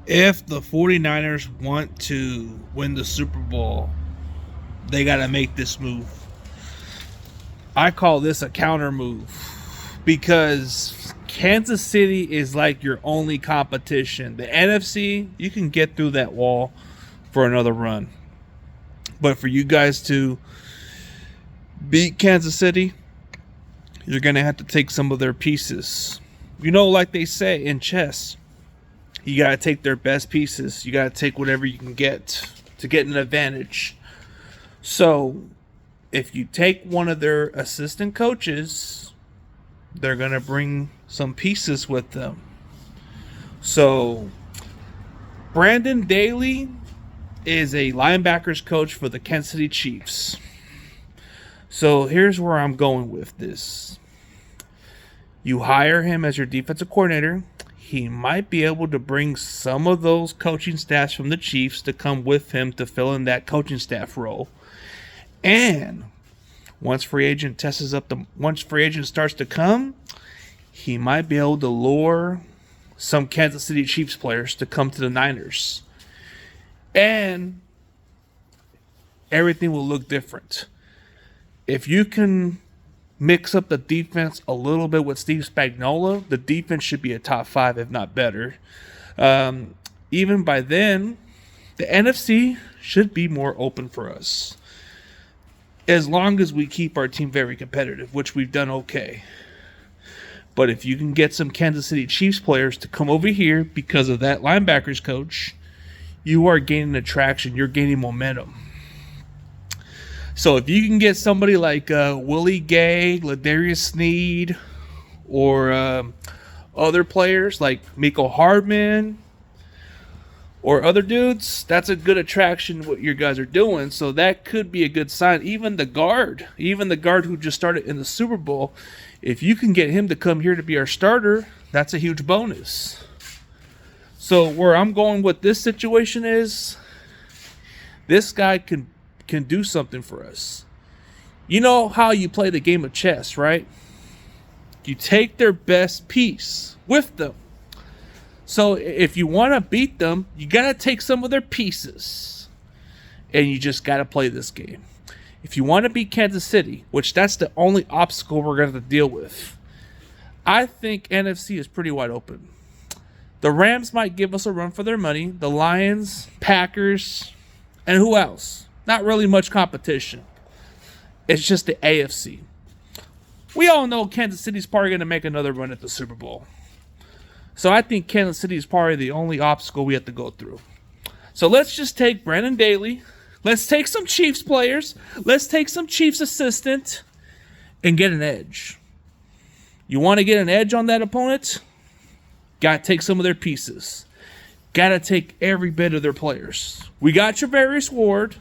If the 49ers want to win the Super Bowl, they got to make this move. I call this a counter move because Kansas City is like your only competition. The NFC, you can get through that wall for another run. But for you guys to beat Kansas City, you're going to have to take some of their pieces. You know, like they say in chess, you got to take their best pieces. You got to take whatever you can get to get an advantage. So, if you take one of their assistant coaches, they're going to bring some pieces with them. So, Brendan Daly is a linebackers coach for the Kansas City Chiefs. So, here's where I'm going with this. You hire him as your defensive coordinator. He might be able to bring some of those coaching staffs from the Chiefs to come with him to fill in that coaching staff role. And once free agent starts to come, he might be able to lure some Kansas City Chiefs players to come to the Niners. And everything will look different. If you can mix up the defense a little bit with Steve Spagnuolo, the defense should be a top 5, if not better. Even by then, the NFC should be more open for us. As long as we keep our team very competitive, which we've done okay. But if you can get some Kansas City Chiefs players to come over here because of that linebackers coach, you are gaining attraction. You're gaining momentum. So if you can get somebody like Willie Gay, Ladarius Sneed, or other players like Miko Hardman or other dudes, that's a good attraction what you guys are doing. So that could be a good sign. Even the guard who just started in the Super Bowl, if you can get him to come here to be our starter, that's a huge bonus. So where I'm going with this situation is, this guy can do something for us. You know how you play the game of chess, right? You take their best piece with them. So if you want to beat them, you got to take some of their pieces. And you just got to play this game. If you want to beat Kansas City, which that's the only obstacle we're going to deal with, I think NFC is pretty wide open. The Rams might give us a run for their money. The Lions, Packers, and who else? Not really much competition. It's just the AFC. We all know Kansas City's probably going to make another run at the Super Bowl. So I think Kansas City is probably the only obstacle we have to go through. So let's just take Brendan Daly. Let's take some Chiefs players. Let's take some Chiefs assistant and get an edge. You want to get an edge on that opponent? Got to take some of their pieces. Got to take every bit of their players. We got Travarius Ward.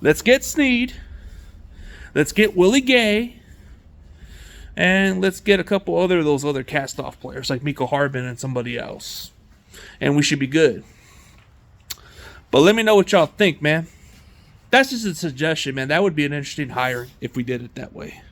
Let's get Sneed. Let's get Willie Gay. And let's get a couple of those other cast-off players like Miko Harbin and somebody else. And we should be good. But let me know what y'all think, man. That's just a suggestion, man. That would be an interesting hire if we did it that way.